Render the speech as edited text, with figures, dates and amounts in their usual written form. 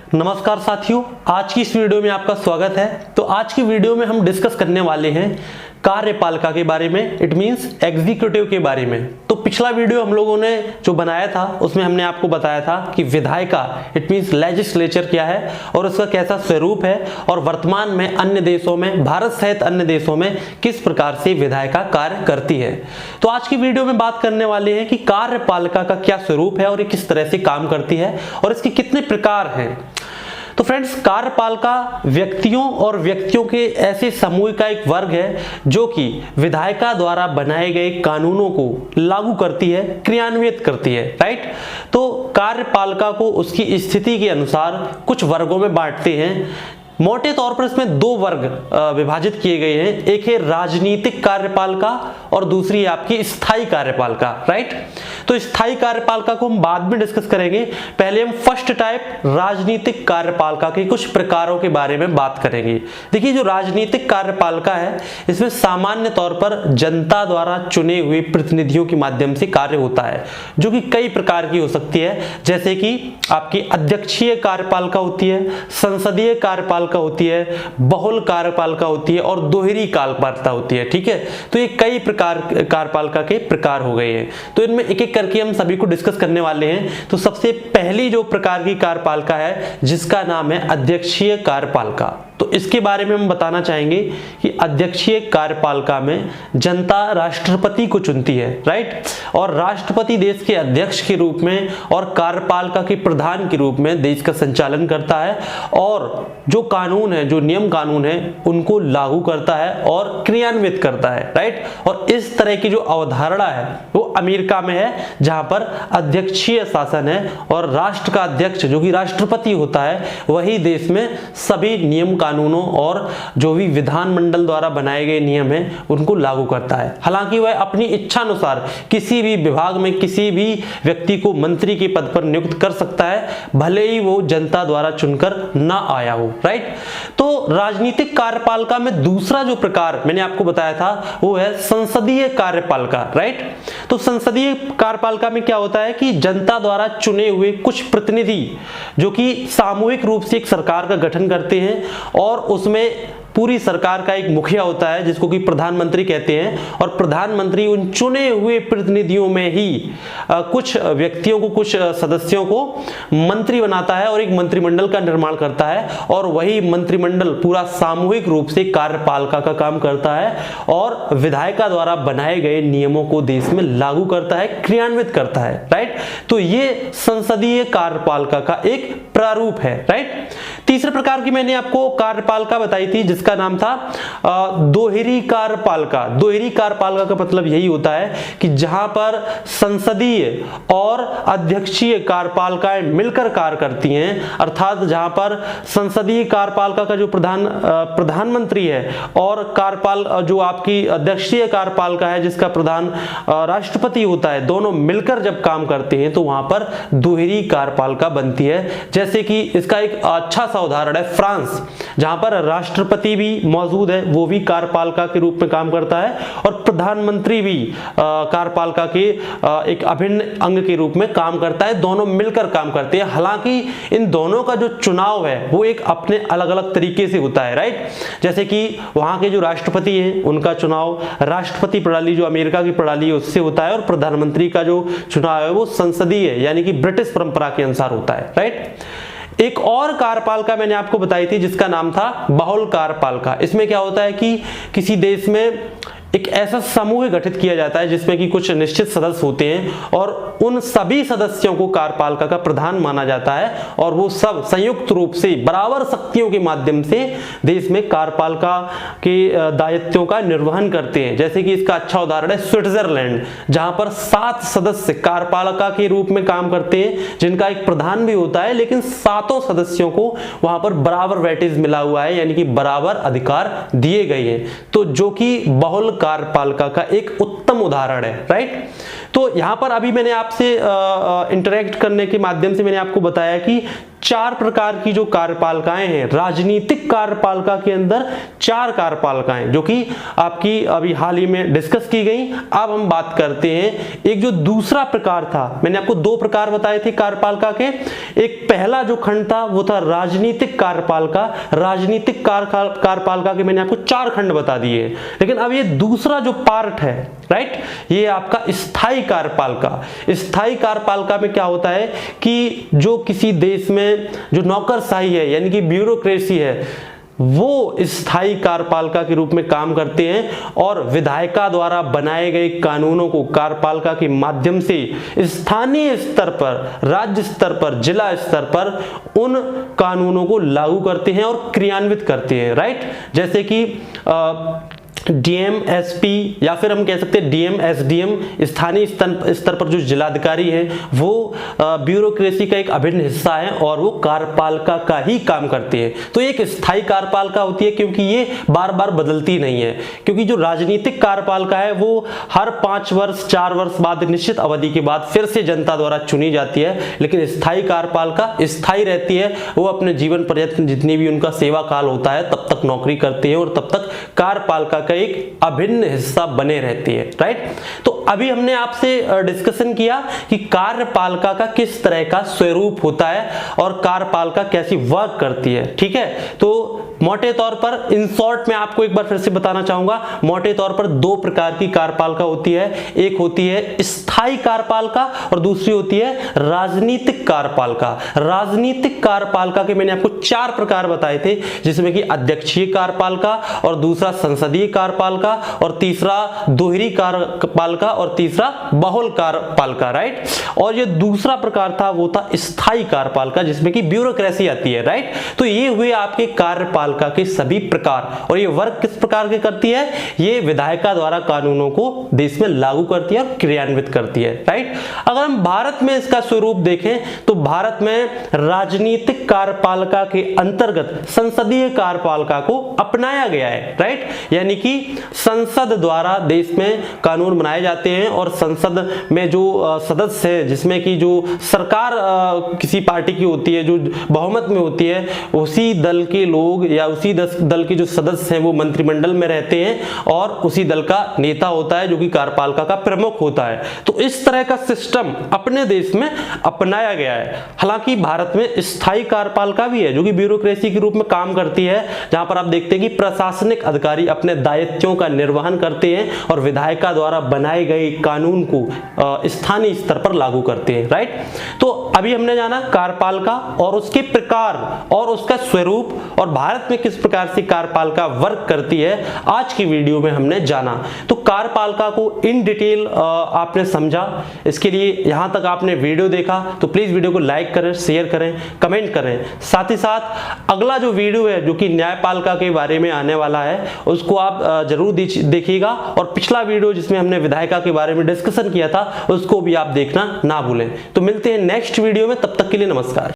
नमस्कार साथियों, आज की इस वीडियो में आपका स्वागत है। तो आज की वीडियो में हम डिस्कस करने वाले हैं कार्यपालिका के बारे में, इट मींस एग्जीक्यूटिव के बारे में। तो पिछला वीडियो हम लोगों ने जो बनाया था उसमें हमने आपको बताया था कि विधायिका इट मींस लेजिस्लेचर क्या है और उसका कैसा स्वरूप है और वर्तमान में अन्य देशों में, भारत सहित अन्य देशों में किस प्रकार से विधायिका कार्य करती है। तो आज की वीडियो में बात करने वाले हैं कि कार्यपालिका का क्या स्वरूप है और ये किस तरह से काम करती है और इसके कितने प्रकार हैं। तो फ्रेंड्स, कार्यपालिका व्यक्तियों के ऐसे समूह का एक वर्ग है जो कि विधायिका द्वारा बनाए गए कानूनों को लागू करती है, क्रियान्वित करती है, राइट। तो कार्यपालिका को उसकी स्थिति के अनुसार कुछ वर्गों में बांटते हैं। मोटे तौर पर इसमें दो वर्ग विभाजित किए गए हैं, एक है राजनीतिक कार्यपालिका और दूसरी है आपकी स्थायी कार्यपालिका, राइट। तो स्थायी कार्यपालिका को हम बाद में डिस्कस करेंगे, पहले हम फर्स्ट टाइप राजनीतिक कार्यपालिका के कुछ प्रकारों के बारे में बात करेंगे। देखिए, जो राजनीतिक कार्यपालिका है इसमें सामान्य तौर पर जनता द्वारा चुने हुए प्रतिनिधियों के माध्यम से कार्य होता है, जो कि कई प्रकार की हो सकती है, जैसे कि आपकी अध्यक्षीय कार्यपालिका होती है, संसदीय कार्यपालिका होती है, बहुल कार्यपालिका होती है और दोहरी कार्यपालिका होती है, ठीक है। तो ये कई प्रकार कार्यपालिका के प्रकार हो गए हैं। तो इनमें एक एक करके हम सभी को डिस्कस करने वाले हैं। तो सबसे पहली जो प्रकार की कार्यपालिका है जिसका नाम है अध्यक्षीय कार्यपालिका, तो इसके बारे में हम बताना चाहेंगे कि अध्यक्षीय कार्यपालिका में जनता राष्ट्रपति को चुनती है, राइट। और राष्ट्रपति देश के अध्यक्ष के रूप में और कार्यपालिका के प्रधान के रूप में देश का संचालन करता है और जो कानून है, जो नियम कानून है, उनको लागू करता है और क्रियान्वित करता है, राइट। और इस तरह की जो अवधारणा है वो अमेरिका में है, जहां पर अध्यक्षीय शासन है और राष्ट्र का अध्यक्ष जो कि राष्ट्रपति होता है वही देश में सभी नियम कानूनों और जो भी विधानमंडल द्वारा बनाए गए नियम हैं उनको लागू करता है। हालांकि वह अपनी इच्छा अनुसार किसी भी विभाग में किसी भी व्यक्ति को मंत्री के पद पर नियुक्त कर सकता है, भले ही वो जनता द्वारा चुनकर ना आया हो, राइट। तो राजनीतिक कार्यपालिका में दूसरा जो प्रकार मैंने आपको बताया था वो है संसदीय कार्यपालिका, राइट। तो संसदीय कार्यपालिका में क्या होता है कि जनता द्वारा चुने हुए कुछ प्रतिनिधि जो कि सामूहिक रूप से एक सरकार का गठन करते हैं और उसमें पूरी सरकार का एक मुखिया होता है जिसको कि प्रधानमंत्री कहते हैं और प्रधानमंत्री उन चुने हुए प्रतिनिधियों में ही कुछ व्यक्तियों को, कुछ सदस्यों को मंत्री बनाता है और एक मंत्रिमंडल का निर्माण करता है और वही मंत्रिमंडल पूरा सामूहिक रूप से कार्यपालिका का काम करता है और विधायिका द्वारा बनाए गए नियमों को देश में लागू करता है, क्रियान्वित करता है, राइट। तो ये संसदीय कार्यपालिका का एक प्रारूप है, राइट। तीसरे प्रकार की मैंने आपको कार्यपालिका बताई थी जिसका नाम था दोहरी कार्यपालिका। दोहरी कार्यपालिका का मतलब यही होता है कि जहां पर संसदीय और अध्यक्षीय कार्यपालिकाएं मिलकर कार्य करती हैं, अर्थात जहां पर संसदीय कार्यपालिका का जो प्रधानमंत्री है और जो आपकी अध्यक्षीय कार्यपालिका है जिसका प्रधान राष्ट्रपति होता है, दोनों मिलकर जब काम करते हैं तो वहां पर दोहरी कार्यपालिका बनती है। जैसे कि इसका एक अच्छा सा उदाहरण है फ्रांस, जहां पर राष्ट्रपति भी मौजूद है, वो भी कार्यपालिका के रूप में काम करता है और प्रधानमंत्री भी कार्यपालिका के एक अभिन्न अंग के रूप में काम करता है, दोनों मिलकर काम करते हैं। हालांकि इन दोनों का जो चुनाव है वो एक अपने अलग अलग तरीके से होता है, राइट। जैसे कि वहां के जो राष्ट्रपति हैं उनका चुनाव राष्ट्रपति प्रणाली जो अमेरिका की प्रणाली है उससे होता है और प्रधानमंत्री का जो चुनाव है वो संसदीय है, यानी कि ब्रिटिश परंपरा के अनुसार होता है, राइट। एक और कार्यपालिका मैंने आपको बताई थी जिसका नाम था बहुल कार्यपालिका। इसमें क्या होता है कि किसी देश में एक ऐसा समूह गठित किया जाता है जिसमें कि कुछ निश्चित सदस्य होते हैं और उन सभी सदस्यों को कार्यपालिका का प्रधान माना जाता है और वो सब संयुक्त रूप से बराबर शक्तियों के माध्यम से देश में कार्यपालिका के दायित्वों का निर्वहन करते हैं। जैसे कि इसका अच्छा उदाहरण है स्विट्जरलैंड, जहां पर 7 सदस्य कार्यपालिका के रूप में काम करते हैं जिनका एक प्रधान भी होता है, लेकिन 7 सदस्यों को वहां पर बराबर वेटेज मिला हुआ है, यानी कि बराबर अधिकार दिए गए हैं। तो जो कि बहुल कार्यपालिका का एक उत्तम उदाहरण है, राइट। तो यहां पर अभी मैंने आपसे इंटरेक्ट करने के माध्यम से मैंने आपको बताया कि 4 प्रकार की जो कार्यपालिकाएं हैं, राजनीतिक कार्यपालिका के अंदर 4 कार्यपालिकाएं जो कि आपकी अभी हाल ही में डिस्कस की गई। अब हम बात करते हैं एक जो दूसरा प्रकार था, मैंने आपको 2 प्रकार बताए थे कार्यपालिका के। एक पहला जो खंड था वो था राजनीतिक कार्यपालिका। राजनीतिक कार्यपालिका के मैंने आपको 4 खंड बता दिए, लेकिन अब ये दूसरा जो पार्ट है, राइट, ये आपका स्थायी कार्यपालिका। स्थायी कार्यपालिका में क्या होता है कि जो किसी देश में जो नौकरशाही है यानी कि ब्यूरोक्रेसी है, वो स्थायी कार्यपालिका के रूप में काम करते हैं और विधायिका द्वारा बनाए गए कानूनों को कार्यपालिका के माध्यम से स्थानीय स्तर पर, राज्य स्तर पर, जिला स्तर पर उन कानूनों को लागू करते हैं और क्रियान्वित करते हैं, राइट। जैसे कि डीएम, एसपी या फिर हम कह सकते हैं डीएम, एसडीएम, स्थानीय स्तर पर जो जिलाधिकारी है वो ब्यूरोक्रेसी का एक अभिन्न हिस्सा है और वो कार्यपालिका का ही काम करते हैं। तो एक स्थायी कार्यपालिका होती है क्योंकि ये बार बार बदलती नहीं है, क्योंकि जो राजनीतिक कार्यपालिका है वो हर 5 वर्ष 4 वर्ष बाद निश्चित अवधि के बाद फिर से जनता द्वारा चुनी जाती है, लेकिन स्थायी कार्यपालिका स्थायी रहती है। वो अपने जीवन पर्यंत जितनी भी उनका सेवा काल होता है तब तक नौकरी करते हैं और तब तक कार्यपालिका का एक अभिन्न हिस्सा बने रहती है, राइट। तो अभी हमने आपसे डिस्कशन किया कि कार्यपालिका का किस तरह का स्वरूप होता है और कार्यपालिका कैसी वर्क करती है, ठीक है। तो मोटे तौर पर, इन शॉर्ट में आपको एक बार फिर से बताना चाहूंगा, मोटे तौर पर 2 प्रकार की कार्यपालिका होती है। एक होती है स्थायी कार्यपालिका और दूसरी होती है राजनीतिक कार्यपालिका। राजनीतिक कार्यपालिका के मैंने आपको 4 प्रकार बताए थे, जिसमें कि अध्यक्षीय कार्यपालिका और दूसरा संसदीय कार्यपालिका और तीसरा दोहरी कार्यपालिका और तीसरा बहुल कार्यपालिका, राइट। और ये दूसरा प्रकार था वो था स्थायी कार्यपालिका, जिसमें कि ब्यूरोक्रेसी आती है, राइट। तो ये हुए आपके कार्यपालिका के सभी प्रकार, और ये वर्क किस प्रकार के करती है, ये विधायिका द्वारा कानूनों को देश में लागू करती है और क्रियान्वित करती है, राइट। अगर हम भारत में इसका स्वरूप देखें तो भारत में राजनीतिक कार्यपालिका के अंतर्गत संसदीय कार्यपालिका को अपनाया गया है, राइट। यानी कि संसद द्वारा देश में कानून बनाए जाते हैं और संसद में जो सदस्य है, जिसमें कि जो सरकार किसी पार्टी की होती है, जो बहुमत में होती है, उसी दल के लोग या उसी दल के जो सदस्य हैं वो मंत्रिमंडल में रहते हैं और उसी दल का नेता होता है जो कि कार्यपालिका का प्रमुख होता है। तो इस तरह का सिस्टम अपने देश में अपनाया गया है। हालांकि भारत में स्थायी कार्यपालिका भी है जो कि ब्यूरोक्रेसी के रूप में काम करती है, जहां पर आप देखते हैं कि प्रशासनिक अधिकारी अपने दायित्वों का निर्वहन करते हैं और विधायिका द्वारा बनाए गए कानून को स्थानीय स्तर पर लागू करते हैं, राइट। तो अभी हमने जाना कार्यपालिका और उसके प्रकार और उसका स्वरूप और भारत में किस प्रकार से कार्यपालिका वर्क करती है, आज की वीडियो में हमने जाना। तो कार्यपालिका को इन डिटेल आपने समझा, इसके लिए यहां तक आपने वीडियो देखा तो प्लीज वीडियो को लाइक करें, शेयर करें, कमेंट करें। साथ ही साथ अगला जो वीडियो है जो कि न्यायपालिका के बारे में आने वाला है उसको आप जरूर देखिएगा, और पिछला वीडियो जिसमें हमने विधायिका के बारे में डिस्कशन किया था उसको भी आप देखना ना भूलें। तो मिलते हैं नेक्स्ट वीडियो में, तब तक के लिए नमस्कार।